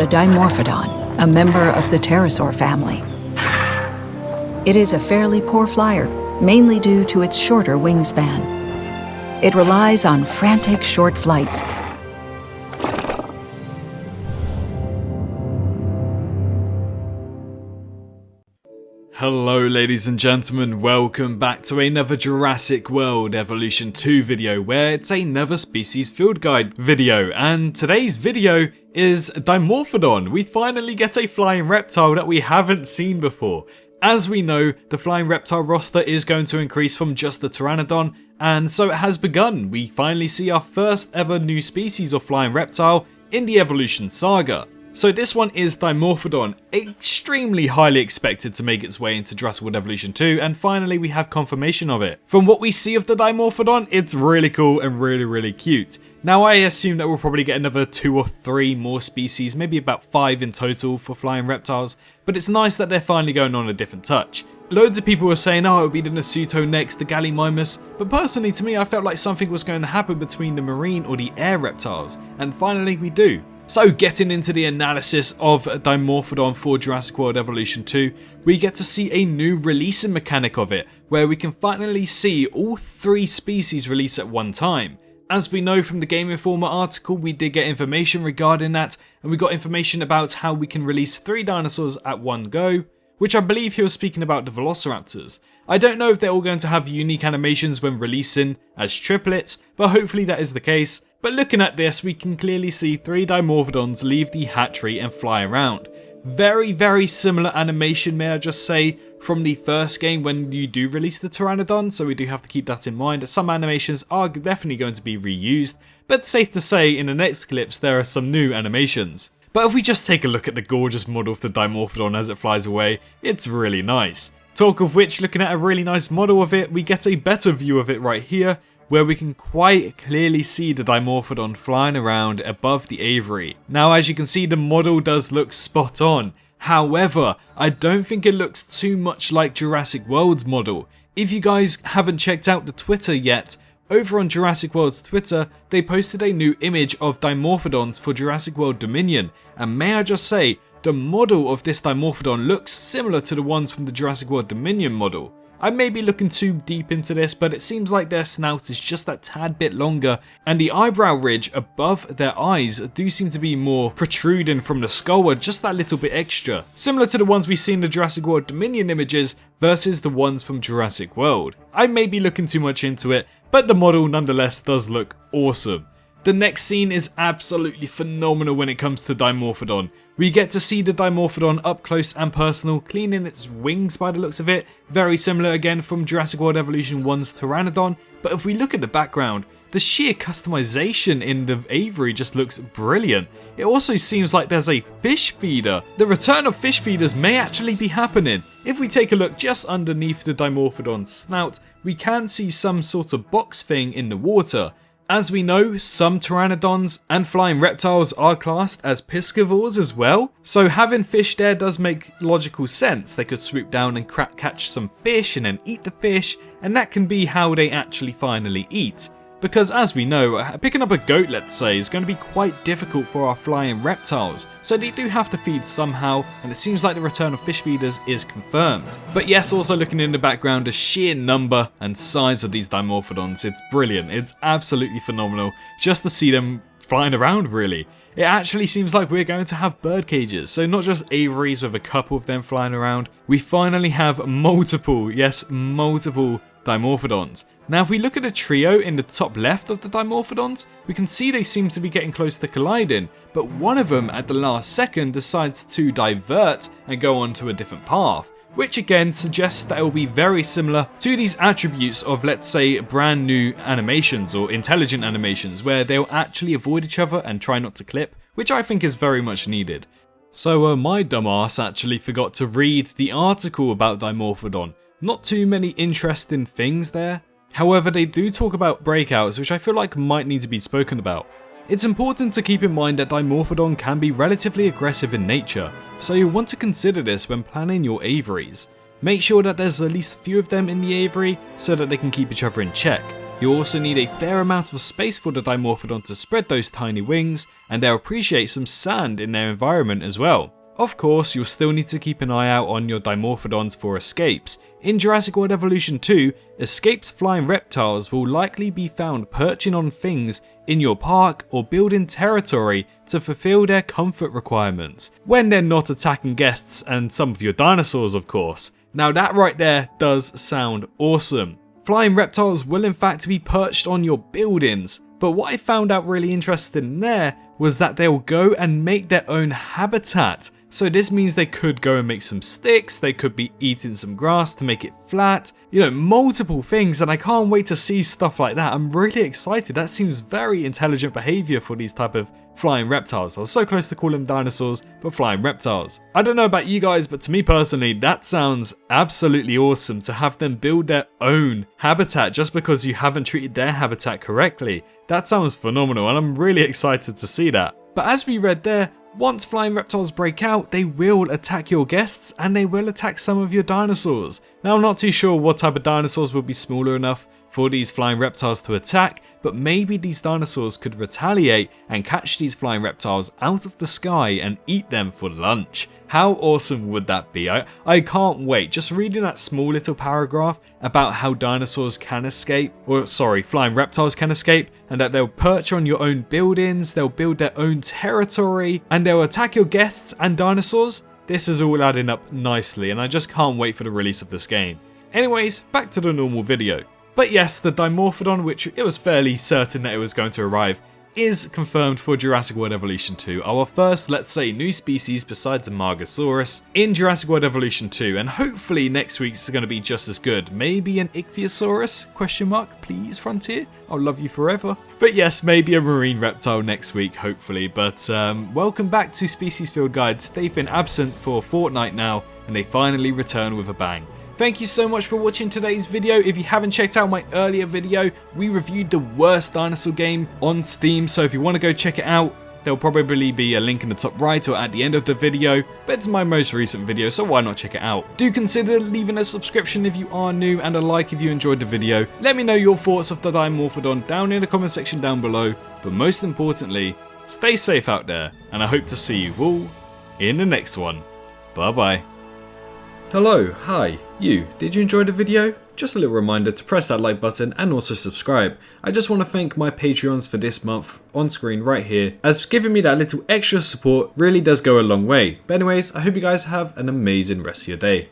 Dimorphodon, a member of the pterosaur family. It is a fairly poor flyer, mainly due to its shorter wingspan. It relies on frantic short flights. Hello ladies and gentlemen, welcome back to another Jurassic World Evolution 2 video where it's another species field guide video, and today's video is Dimorphodon. We finally get a flying reptile that we haven't seen before. As we know, the flying reptile roster is going to increase from just the Pteranodon, and so it has begun. We finally see our first ever new species of flying reptile in the evolution saga. So this one is Dimorphodon, extremely highly expected to make its way into Jurassic World Evolution 2, and finally we have confirmation of it. From what we see of the Dimorphodon, it's really cool and really cute. Now I assume that we'll probably get another 2 or 3 more species, maybe about 5 in total for flying reptiles, but it's nice that they're finally going on a different touch. Loads of people were saying, oh, it'll be the Nasuto next, the Gallimimus, but personally to me I felt like something was going to happen between the marine or the air reptiles, and finally we do. So getting into the analysis of Dimorphodon for Jurassic World Evolution 2, we get to see a new releasing mechanic of it, where we can finally see all 3 species release at one time. As we know from the Game Informer article, we did get information regarding that, and we got information about how we can release 3 dinosaurs at one go, which I believe he was speaking about the Velociraptors. I don't know if they're all going to have unique animations when releasing as triplets, but hopefully that is the case. But looking at this, we can clearly see 3 Dimorphodons leave the hatchery and fly around. Very similar animation, may I just say, from the first game when you do release the Pteranodon, so we do have to keep that in mind. Some animations are definitely going to be reused, but safe to say in the next clips there are some new animations. But if we just take a look at the gorgeous model of the Dimorphodon as it flies away, it's really nice. Talk of which, looking at a really nice model of it, we get a better view of it right here, where we can quite clearly see the Dimorphodon flying around above the aviary. Now as you can see, the model does look spot on. However, I don't think it looks too much like Jurassic World's model. If you guys haven't checked out the Twitter yet, over on Jurassic World's Twitter, they posted a new image of Dimorphodons for Jurassic World Dominion, and may I just say, the model of this Dimorphodon looks similar to the ones from the Jurassic World Dominion model. I may be looking too deep into this, but it seems like their snout is just that tad bit longer, and the eyebrow ridge above their eyes do seem to be more protruding from the skull, just that little bit extra. Similar to the ones we see in the Jurassic World Dominion images versus the ones from Jurassic World. I may be looking too much into it, but the model nonetheless does look awesome. The next scene is absolutely phenomenal when it comes to Dimorphodon. We get to see the Dimorphodon up close and personal, cleaning its wings by the looks of it. Very similar again from Jurassic World Evolution 1's Pteranodon, but if we look at the background, the sheer customization in the aviary just looks brilliant. It also seems like there's a fish feeder. The return of fish feeders may actually be happening. If we take a look just underneath the Dimorphodon's snout, we can see some sort of box thing in the water. As we know, some pteranodons and flying reptiles are classed as piscivores as well, so having fish there does make logical sense. They could swoop down and catch some fish and then eat the fish, and that can be how they actually finally eat. Because as we know, picking up a goat, let's say, is going to be quite difficult for our flying reptiles, so they do have to feed somehow, and it seems like the return of fish feeders is confirmed. But yes, also looking in the background, the sheer number and size of these Dimorphodons, it's brilliant. It's absolutely phenomenal just to see them flying around, really. It actually seems like we're going to have bird cages, so not just aviaries with a couple of them flying around. We finally have multiple, yes, multiple Dimorphodons. Now if we look at the trio in the top left of the Dimorphodons, we can see they seem to be getting close to colliding, but one of them at the last second decides to divert and go on to a different path, which again suggests that it will be very similar to these attributes of, let's say, brand new animations or intelligent animations where they'll actually avoid each other and try not to clip, which I think is very much needed. So my dumbass actually forgot to read the article about Dimorphodon. Not too many interesting things there. However, they do talk about breakouts, which I feel like might need to be spoken about. It's important to keep in mind that Dimorphodon can be relatively aggressive in nature, so you'll want to consider this when planning your aviaries. Make sure that there's at least a few of them in the aviary so that they can keep each other in check. You also need a fair amount of space for the Dimorphodon to spread those tiny wings, and they'll appreciate some sand in their environment as well. Of course, you'll still need to keep an eye out on your Dimorphodons for escapes. In Jurassic World Evolution 2, escaped flying reptiles will likely be found perching on things in your park or building territory to fulfill their comfort requirements, when they're not attacking guests and some of your dinosaurs, of course. Now that right there does sound awesome. Flying reptiles will in fact be perched on your buildings, but what I found out really interesting there was that they'll go and make their own habitat. So this means they could go and make some sticks, they could be eating some grass to make it flat, you know, multiple things, and I can't wait to see stuff like that. I'm really excited. That seems very intelligent behavior for these type of flying reptiles. I was so close to call them dinosaurs, but flying reptiles. I don't know about you guys, but to me personally, that sounds absolutely awesome to have them build their own habitat just because you haven't treated their habitat correctly. That sounds phenomenal, and I'm really excited to see that. But as we read there, once flying reptiles break out, they will attack your guests and they will attack some of your dinosaurs. Now I'm not too sure what type of dinosaurs will be smaller enough for these flying reptiles to attack, but maybe these dinosaurs could retaliate and catch these flying reptiles out of the sky and eat them for lunch. How awesome would that be? I can't wait. Just reading that small little paragraph about how dinosaurs can escape, or sorry, flying reptiles can escape, and that they'll perch on your own buildings, they'll build their own territory, and they'll attack your guests and dinosaurs. This is all adding up nicely, and I just can't wait for the release of this game. Anyways, back to the normal video. But yes, the Dimorphodon, which it was fairly certain that it was going to arrive, is confirmed for Jurassic World Evolution 2, our first, let's say, new species besides a Margosaurus in Jurassic World Evolution 2, and hopefully next week's going to be just as good. Maybe an Ichthyosaurus? Question mark, please, Frontier? I'll love you forever. But yes, maybe a marine reptile next week, hopefully. But welcome back to Species Field Guides. They've been absent for a fortnight now, and they finally return with a bang. Thank you so much for watching today's video. If you haven't checked out my earlier video, we reviewed the worst dinosaur game on Steam, so if you want to go check it out, there'll probably be a link in the top right or at the end of the video, but it's my most recent video, so why not check it out. Do consider leaving a subscription if you are new and a like if you enjoyed the video. Let me know your thoughts of the Dimorphodon down in the comment section down below, but most importantly, stay safe out there, and I hope to see you all in the next one. Bye bye. Hello, hi, you. Did you enjoy the video? Just a little reminder to press that like button and also subscribe. I just want to thank my Patreons for this month on screen right here, as giving me that little extra support really does go a long way. But anyways, I hope you guys have an amazing rest of your day.